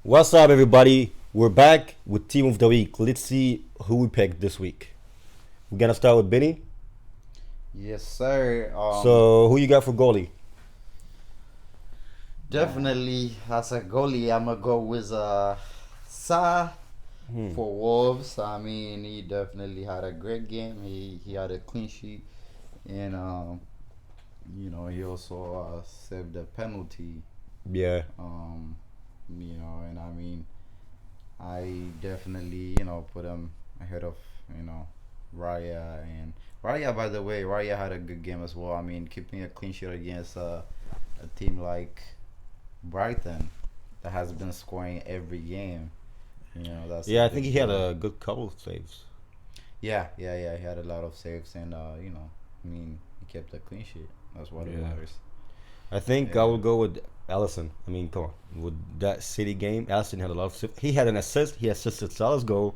What's up, everybody? We're back with Team of the Week. Let's see who we picked this week. We're gonna start with Benny. Yes, sir. So, who you got for goalie? Definitely as a goalie, I'm gonna go with Sa Hmm. for Wolves. I mean, he definitely had a great game. He had a clean sheet, and he also saved a penalty. Yeah, Um, and I mean, I definitely put him ahead of you know Raya and Raya. By the way, Raya had a good game as well. I mean, keeping a clean sheet against a team like Brighton that has been scoring every game. That's a yeah. I think big he had deal. a good couple of saves. Yeah. He had a lot of saves, and I mean, he kept a clean sheet. That's what it Yeah, matters. I think I Yeah. will go with Allison. I mean, come on, with that City game, Allison had a lot of. He had an assist. He assisted Salah's goal.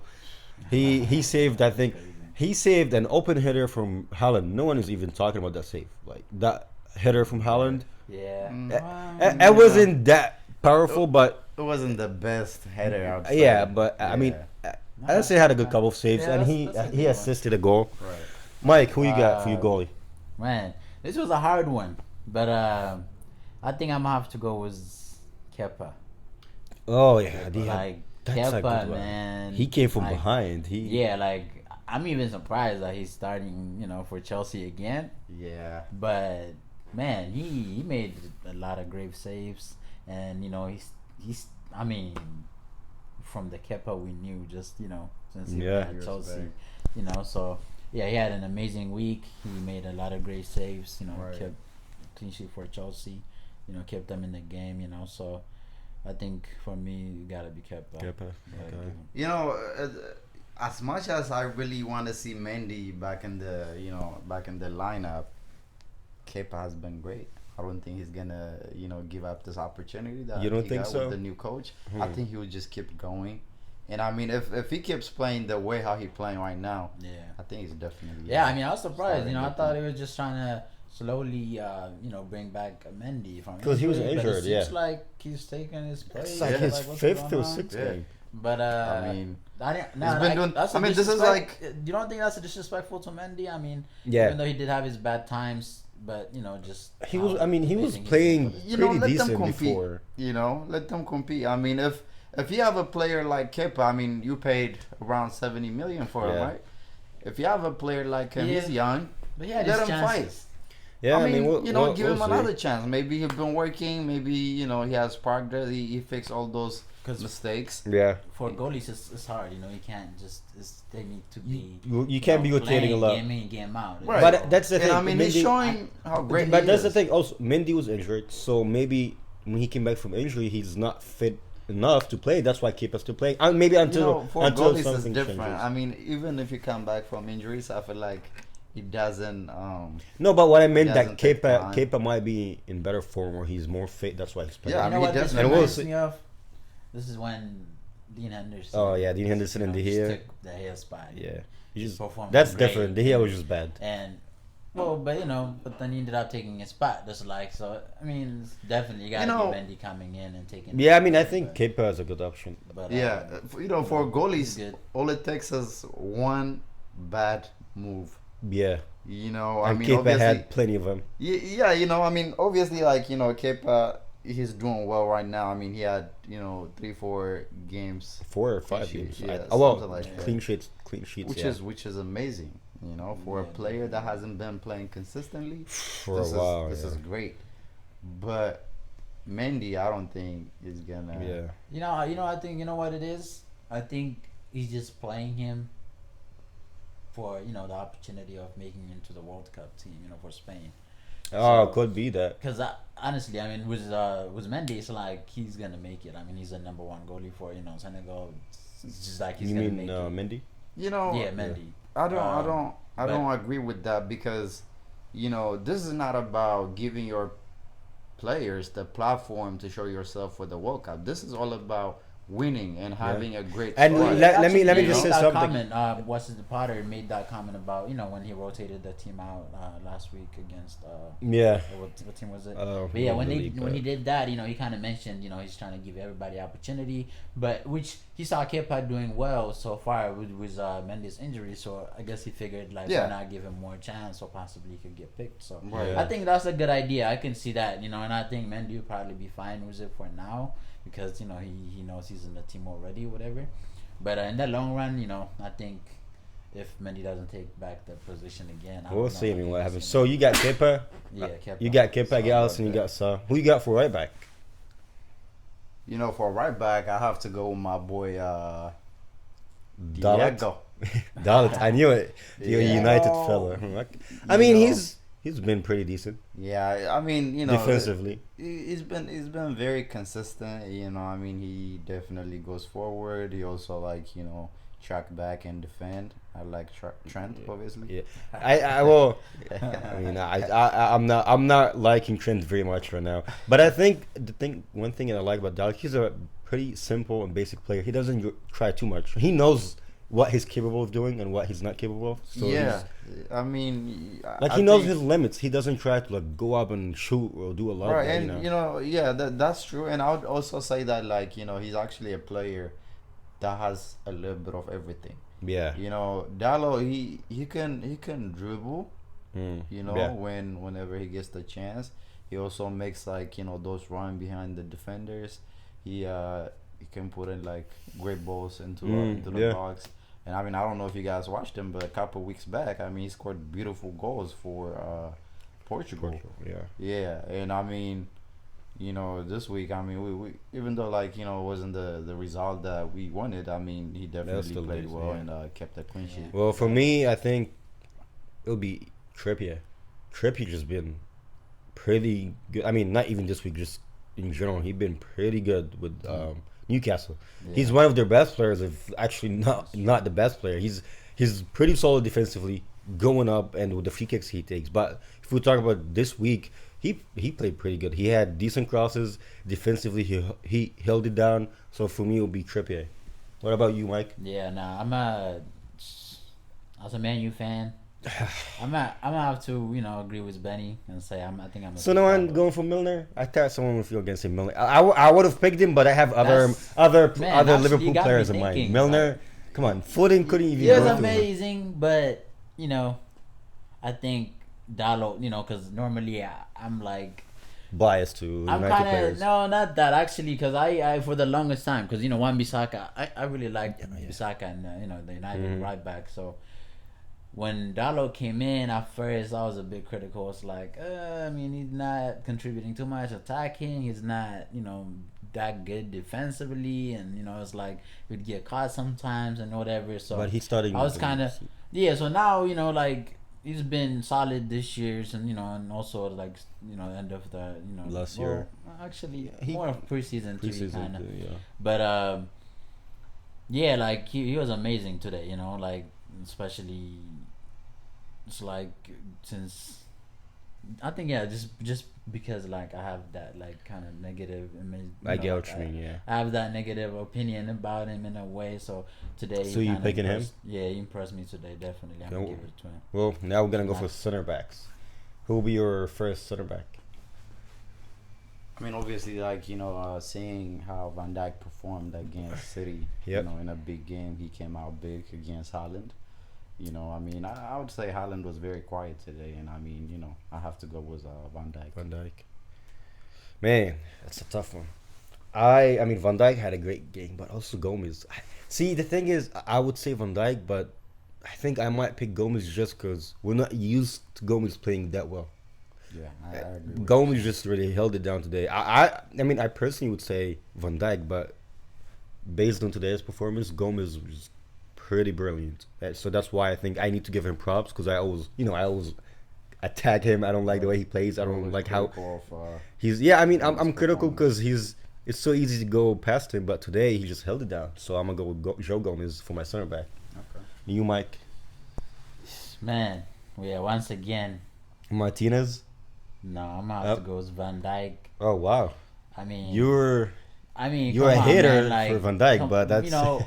He saved. I That's think crazy. he saved an open header from Haaland. No one is even talking about that save. Like that header from Yeah. Haaland. Yeah. It wasn't that powerful, but It wasn't the best header, I would yeah, say. but I mean, Yeah. Allison had a good couple of saves, Yeah, and he that's a he good one. assisted a goal. Right. Mike, who you got for your Uh, goalie? Man, this was a hard one, but I think I'm gonna have to go with Kepa. Oh yeah, they had, Like that's a Kepa, good one. man. He came from like, behind. He Yeah, like I'm even surprised that he's starting, for Chelsea again. Yeah. But man, he made a lot of great saves, and he's I mean, from the Kepa we knew, just since he Yeah. was at Years Chelsea, back. so yeah, he had an amazing week. He made a lot of great saves. Right. Kept clean sheet for Chelsea. Kept them in the game. So I think for me, you gotta be Kepa. Kepa, okay. You know, as much as I really want to see Mendy back in the lineup, Kepa has been great. I don't think he's gonna, give up this opportunity that You don't he think got so? with the new coach. I Hmm. think he would just keep going. And I mean, if he keeps playing the way how he playing right now, Yeah. I think he's definitely. Yeah, I mean, I was surprised. starting I to thought think. he was just trying to slowly, bring back Mendy from 'Cause he was but injured, it yeah. seems like he's taking his place. It's like Yeah. his what's fifth going or on? sixth Yeah. game. But I mean, I didn't. he's No, been doing. that's I a mean, this is disrespect. like. You don't think that's a disrespectful to Mendy? I mean, Yeah, even though he did have his bad times, but just he was. how I mean, he was amazing playing is. pretty Let them decent compete. before. Let them compete. I mean, if you have a player like Kepa, I mean, you paid around 70 million for him, Yeah. right? If you have a player like him, he's young. But he had Let his him chances. Yeah, I mean, we'll give him see. another chance. Maybe he's been working. Maybe he has progress. He fixed all those 'Cause mistakes. Yeah, For goalies, it's hard. You can't just. They need to be. you can't be rotating a playing lot. Game in, game out. Right. But that's the And thing. I mean, he's Mendy- showing how great But he that's the is. thing. Also, Mendy was injured, so maybe when he came back from injury, he's not fit enough to play. That's why keep us to play. Maybe until For until goalies, it's something different. changes. I mean, even if you come back from injuries, I feel like it doesn't. No, but what I meant that doesn't take time. Kepa might be in better form or he's more fit. That's why he's playing. Yeah, You I know mean, what he this definitely- And we'll reminds see- me of? This is when Dean Henderson. Oh yeah, Dean Henderson and De just Gea. took the hair spot. Yeah, He you just, performed that's great. different. De Gea was just bad. And but then he ended up taking his spot. Just like so, I mean, it's definitely you got You know- to be Mendy coming in and taking. Yeah, I mean, I think but, Kepa is a good option. but, Yeah, for he's goalies, good. all it takes is one bad move. Yeah, I and mean, Kepa obviously, had plenty of them. yeah, I mean, obviously, like Kepa, he's doing well right now. I mean, he had 3-4 games, 4 or 5 Clean games. sheet, yeah, Oh well, something like clean sheets. which Yeah. is amazing. For a Yeah, player that hasn't been playing consistently, For this a while. this yeah. is great. But Mendy, I don't think is gonna. Yeah. I think what it is. I think he's just playing him for the opportunity of making it into the World Cup team. For Spain. Oh, So- could be that. Because honestly, I mean, with Mendy, it's like he's gonna make it. I mean, he's a number one goalie for Senegal. It's just like he's You gonna mean make it. Mendy? Yeah, Mendy. I don't but- agree with that because this is not about giving your players the platform to show yourself for the World Cup. This is all about winning and having a great And squad. let me Actually, just he say made that something. comment. What's the Potter made that comment about when he rotated the team out last week against Yeah. what team was it? But I yeah, don't when really, when he did that, he kind of mentioned he's trying to give everybody opportunity, but which he saw Kepa doing well so far with Mendy's injury, so I guess he figured like Yeah. why not give him more chance, so possibly he could get picked. So Right. Yeah. I think that's a good idea. I can see that, and I think Mendy will probably be fine with it for now because he knows he's in the team already, whatever. But in the long run, I think if Mendy doesn't take back the position again, We'll see. I mean, what happens. So So you got Kepa. yeah, Kepa. You got Kepa, So, you got Allison, you got Saw. Who you got for right back? For right back, I have to go with my boy Dalit. Diego. Dalit. I knew it. You're a Yeah. United fella. I mean, he's been pretty decent Yeah, I mean, defensively. he's been very consistent. I mean, he definitely goes forward. He also track back and defend. I like Trent, obviously. Yeah, I'm not liking Trent very much right now. But I think one thing that I like about Dalek, he's a pretty simple and basic player. He doesn't try too much. He knows what he's capable of doing and what he's not capable of. So Yeah, I mean, he knows his limits. He doesn't try to go up and shoot or do a lot. Right, of that, and yeah, that's true. And I would also say that he's actually a player that has a little bit of everything. Yeah. Dallo, he can dribble. Yeah. Whenever he gets the chance, he also makes those run behind the defenders. He can put in great balls into the yeah. box. And I mean, I don't know if you guys watched him, but a couple weeks back, I mean, he scored beautiful goals for Portugal. Yeah. Yeah, and I mean, this week, I mean, we even though it wasn't the result that we wanted, I mean, he definitely still played decent, well yeah. and kept a clean sheet. Well, for me, I think it'll be Trippier. Trippier just been pretty good. I mean, not even this week, just in general, he's been pretty good with Newcastle. Yeah. He's one of their best players, if actually not the best player. He's pretty solid defensively, going up and with the free kicks he takes. But if we talk about this week, he played pretty good. He had decent crosses defensively. He held it down. So for me, it'll be Trippier. What about you, Mike? Yeah, as a Man U fan, I'm gonna have to agree with Benny and say I think I'm. So no one going for Milner? I thought someone would feel against him. Milner. I would have picked him, but I have other that's- Liverpool you got me players in mind. thinking, Milner, come on, Foden couldn't even. He was go through him. amazing, but I think Dalot, because normally I'm like. Biased to I'm United kind of players. no, not that actually, because I for the longest time, because Wan Bissaka, I really liked Bissaka and the United right back. So when Dalot came in at first, I was a bit critical. It's like, I mean, he's not contributing too much attacking. He's not that good defensively, and it's like he'd get caught sometimes and whatever. So But he's starting. I was kind of So now he's been solid this year, and also end of the Last year. Actually, more of preseason too, kind of. Yeah. But yeah, he was amazing today. Especially it's since I think just because I have that kind of negative image. I get what you mean. Yeah. I have that negative opinion about him in a way. So today, So you picking him? Yeah, he impressed me today. Definitely, I'm gonna give it to him. Well, now we're gonna go for center backs. Who will be your first center back? I mean, obviously, seeing how Van Dijk performed against City, Yep. in a big game, he came out big against Haaland. I mean, I would say Haaland was very quiet today, and I mean, I have to go with Van Dijk. Van Dijk. Man, that's a tough one. I mean, Van Dijk had a great game, but also Gomez. See, the thing is, I would say Van Dijk, but I think I might pick Gomez just because we're not used to Gomez playing that well. Yeah, I agree. With Gomez just really held it down today. I mean, I personally would say Van Dijk, but based on today's performance, Gomez was pretty brilliant. So that's why I think I need to give him props, because I always attack him. I don't like the way he plays. I don't like how he's. Yeah, I mean, I'm critical because it's so easy to go past him, but today he just held it down. So I'm gonna go with Joe Gomez for my center back. Okay. You, Mike? Man, yeah. Once again, Martinez. no, I'm gonna have to go with Van Dijk. Oh wow, I mean, you're I mean, You're come a on, hater man. Like, for Van Dijk, but that's you know,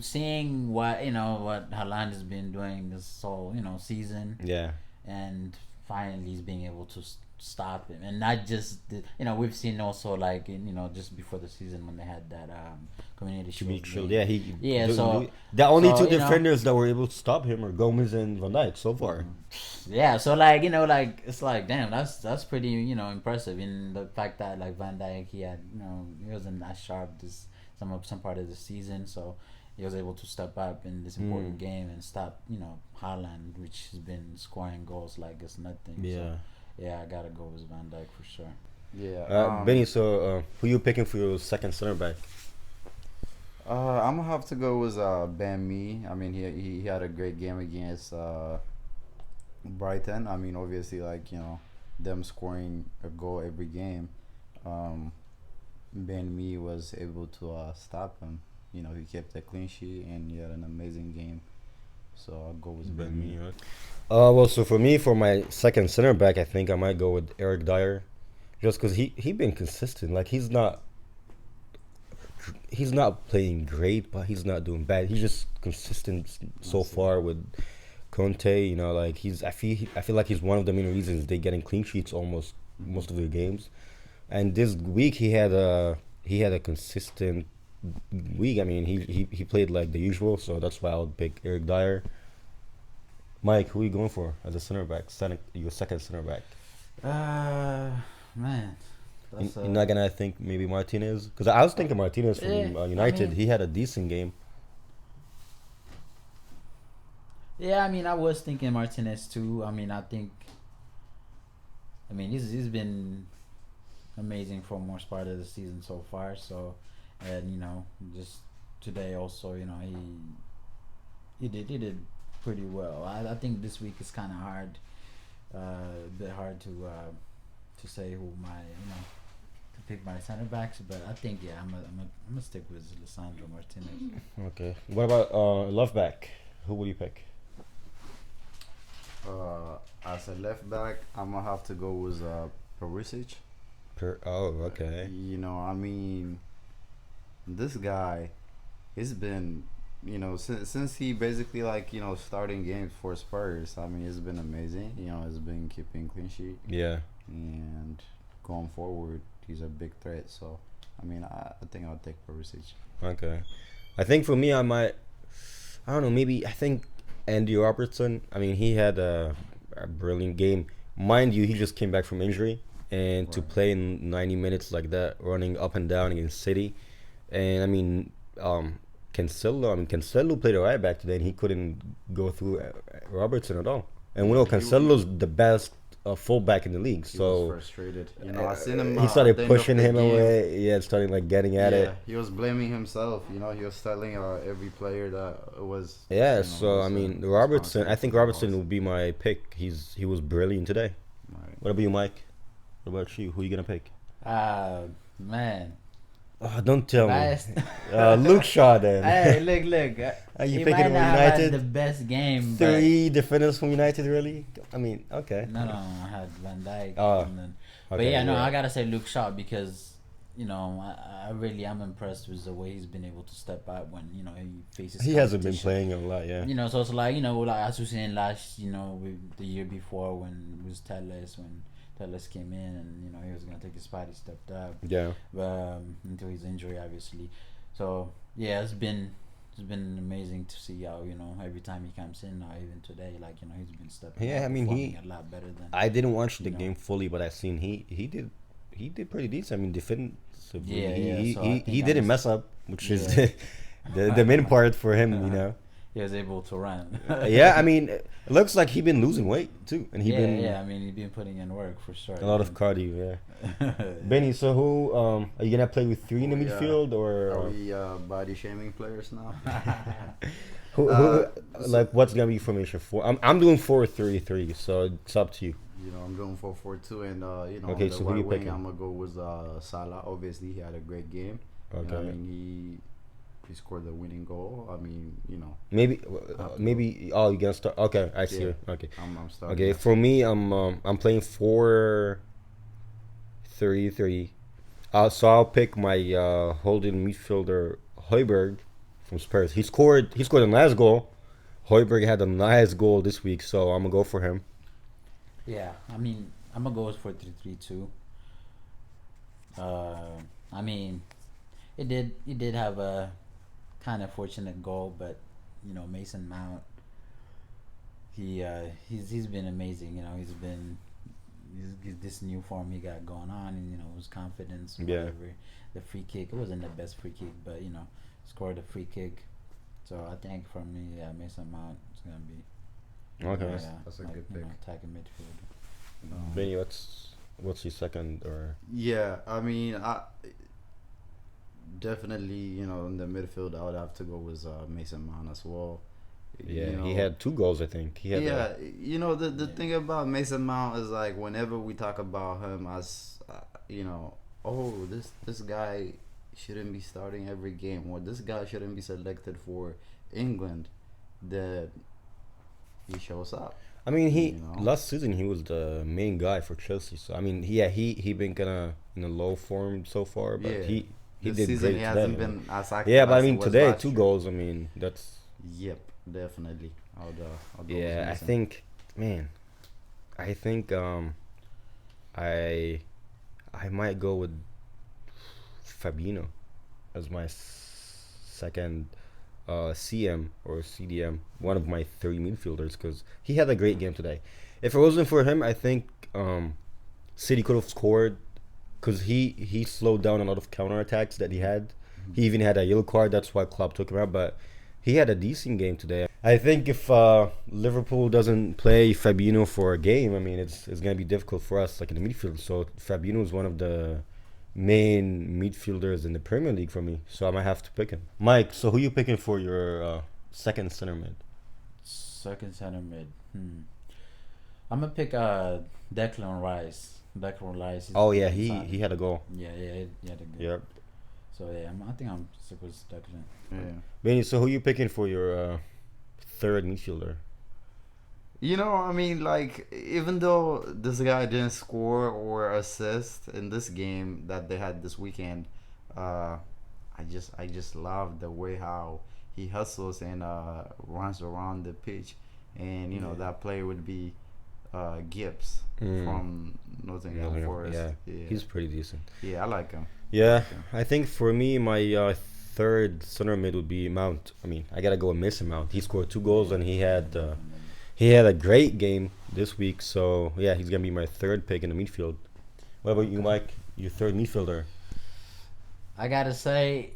seeing what Haaland has been doing this whole season, yeah. and finally he's being able to stop him, and not just we've seen also like just before the season when they had that community To be shield chill, game. yeah. Yeah, so the only so, two you know, defenders that were able to stop him are Gomez and Van Dijk so far. yeah, so like like it's like damn, that's pretty impressive in the fact that like Van Dijk he wasn't as sharp this some part of the season, so he was able to step up in this important game and stop Haaland, which has been scoring goals like it's nothing. Yeah. So, yeah, I gotta go with Van Dijk for sure. Yeah. Benny, so who you picking for your second center back? I'm gonna have to go with Ben Mee. I mean, he had a great game against Brighton. I mean, obviously, like them scoring a goal every game. Ben Mee was able to stop him. He kept a clean sheet and he had an amazing game. So I'll go with Ben Mee. Well, so for me, for my second center back, I think I might go with Eric Dyer, just because he been consistent. Like he's not playing great, but he's not doing bad. He's just consistent so far with Conte. Like I feel like he's one of the main reasons they getting clean sheets almost most of their games. And this week he had a consistent week. I mean he played like the usual, so that's why I would pick Eric Dyer. Mike, who are you going for as a center back? Your second center back. Man, You're not gonna think maybe Martinez? Because I was thinking Martinez from United. I mean, he had a decent game. yeah, I mean, I was thinking Martinez too. I mean, he's been amazing for most part of the season so far. So, and just today also, he did pretty well. I think this week is kind of hard, a bit hard to say who my to pick my center backs, but I think I'm gonna stick with Lisandro Martinez. Okay. What about left back? Who will you pick? As a left back, I'm gonna have to go with Perisic. Okay. I mean, this guy, he's been, since he basically starting games for Spurs. I mean, it's been amazing. He's been keeping clean sheet. Yeah. And going forward, he's a big threat. So, I mean, I think I'll take Perisic. Okay. I think for me, I don't know, maybe I think Andy Robertson. I mean, he had a brilliant game. Mind you, he just came back from injury. And to play in 90 minutes like that, running up and down against City. And, I mean, Cancelo played a right back today, and he couldn't go through Robertson at all. And we know Cancelo's the best fullback in the league. He So was frustrated. I seen him. he started at the end pushing of the him game. away. Yeah, starting like getting at it. He was blaming himself. He was telling every player that was. Yeah. So was, I mean, was Robertson. I responsible think for the Robertson loss. will be my pick. He was brilliant today. Right. What about you, Mike? What about you? Who are you gonna pick? Man, Oh, don't tell me. Biased. Luke Shaw then. hey, look. Are you He picking might from not have had United? the best game. but- 3 defenders from United, really? I mean, okay. No, I had Van Dijk. Oh, And then, but okay, yeah, no, yeah. I gotta say Luke Shaw because I really am impressed with the way he's been able to step out when he faces. He hasn't been competition. playing a lot, yeah. So it's like like as we seen last, with the year before when it was Telles when Telles came in and he was gonna take his spot, he stepped up. Yeah. Until his injury, obviously. So yeah, it's been amazing to see how every time he comes in, now even today, like he's been stepping. Yeah, up, I mean, performing a lot better than. I didn't watch the know. game fully, but I seen he did pretty decent. I mean, defensively, Yeah, so I think he I didn't was- mess up, which is Yeah. the main part for him. He was able to run. Yeah, I mean, it looks like he been losing weight too, and he been I mean, he's been putting in work for sure. a lot of cardio. Yeah. Benny, so who are you gonna play with 3 in the midfield Are or we body shaming players now? who like what's gonna be formation for? I'm doing 4-3-3, so it's up to you. I'm going for 4-2, and Okay, on the so who right you wing, picking? I'm gonna go with Salah. Obviously, he had a great game. Okay. I mean, he scored the winning goal. I mean, Maybe to you're gonna start. Okay, I see. Yeah. Okay. I'm starting. Okay, for me, I'm playing 4-3-3. So I'll pick my holding midfielder Hoiberg from Spurs. He scored a nice goal. Hoiberg had a nice goal this week, so I'm gonna go for him. Yeah, I mean, I'm gonna go for 3-3-2. Uh, I mean, it did have a kind of fortunate goal, but Mason Mount, he's been amazing. He's this new form he got going on, and his confidence, Yeah. whatever. The free kick, it wasn't the best free kick, but scored a free kick. So I think for me, yeah, Mason Mount is gonna be Okay. That's a good pick. attacking midfield. Benny, what's your second or? Yeah, I mean, I definitely, in the midfield, I would have to go with Mason Mount as well. Yeah, he had 2 goals, I think. He had. Yeah, the thing about Mason Mount is like whenever we talk about him as, oh, this guy shouldn't be starting every game, or this guy shouldn't be selected for England, that he shows up. I mean, You know? last season he was the main guy for Chelsea. So I mean, he been kind of in a low form so far, but Yeah. he This did season great he today. hasn't been as active. Yeah, but I as he mean was today last 2 year. goals. I mean that's Yep, definitely. I'll go with yeah. I Mason. think, man, I think I I might go with Fabinho as my second CM or CDM, one of my 3 midfielders, because he had a great game today. If it wasn't for him, I think City could have scored, because he slowed down a lot of counterattacks that he had. He even had a yellow card. That's why Klopp took him out. But he had a decent game today. I think if Liverpool doesn't play Fabinho for a game, I mean it's gonna be difficult for us like in the midfield. So Fabinho is one of the main midfielders in the Premier League for me. So I might have to pick him. Mike, so who you picking for your second center mid? Second center mid. I'm gonna pick Declan Rice. Declan Rice. Oh yeah, he's he solid. he had a goal. Yeah, he had a good. Yep. So yeah, I think I'm sick with Declan. Yeah. Benny, so who you picking for your third midfielder? I mean, like, even though this guy didn't score or assist in this game that they had this weekend, I just love the way how he hustles and runs around the pitch, and Yeah. that player would be Gibbs from Nottingham Yeah, Forest. yeah, Yeah, he's pretty decent. yeah, I like him. Yeah, Okay. I think for me, my third center mid would be Mount. I mean, I gotta go with Mason Mount. He scored 2 goals and he had a great game this week. So yeah, he's gonna be my third pick in the midfield. What about you, Mike? Your third midfielder? I gotta say,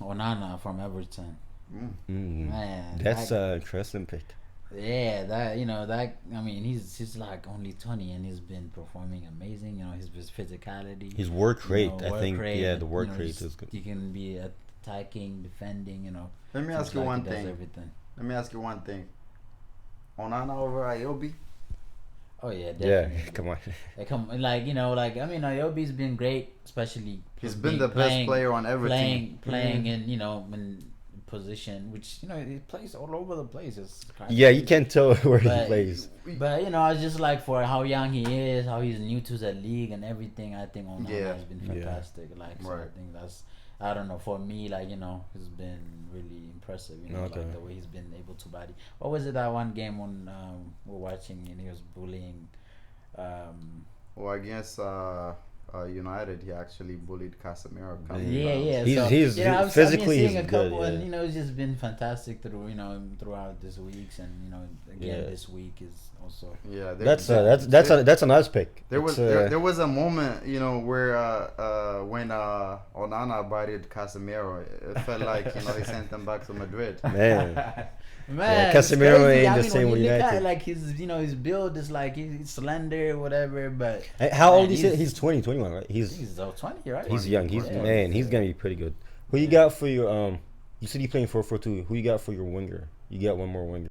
Onana from Everton. Man, That's an interesting pick. yeah, that I mean, he's like only 20 and he's been performing amazing. His physicality, His work rate, I work think, rate, yeah, the work rate just- is good. He can be attacking, defending. Let me seems ask you like one he does thing. Everything. Let me ask you one thing. Onana over Iobi? Oh yeah, Yeah, definitely. come on. I mean, Ayobi's been great, especially He's being- been the best playing- player on every team. playing in position, which he plays all over the place. It's kinda Yeah, you crazy. can't tell where he But- plays. But it's just like for how young he is, how he's new to the league and everything. I think Onana Yeah. has been Yeah. fantastic. So I Right. think that's, I don't know, for me, he's been really impressive. Okay. Like the way he's been able to body. What was it that one game when we're watching and he was bullying? Well, against United, he actually bullied Casemiro. Yeah. He's physically I've he's been seeing a good. couple, Yeah. and it's just been fantastic throughout this weeks, and again Yeah. this week is also. Yeah, That's a nice pick. There was It's, there was a moment, where when Onana bodied Casemiro, it felt like he sent him back to Madrid. man. Man, Casemiro it's crazy. ain't the same when with you look at United. like his build is like he's slender, whatever. But How man, old is he? He's 20, 21, right? I think he's 20, right? He's young. He's Yeah. man. He's gonna be pretty good. Who you Yeah. got for your You said you playing 4-4-2. Who you got for your winger? You got one more winger.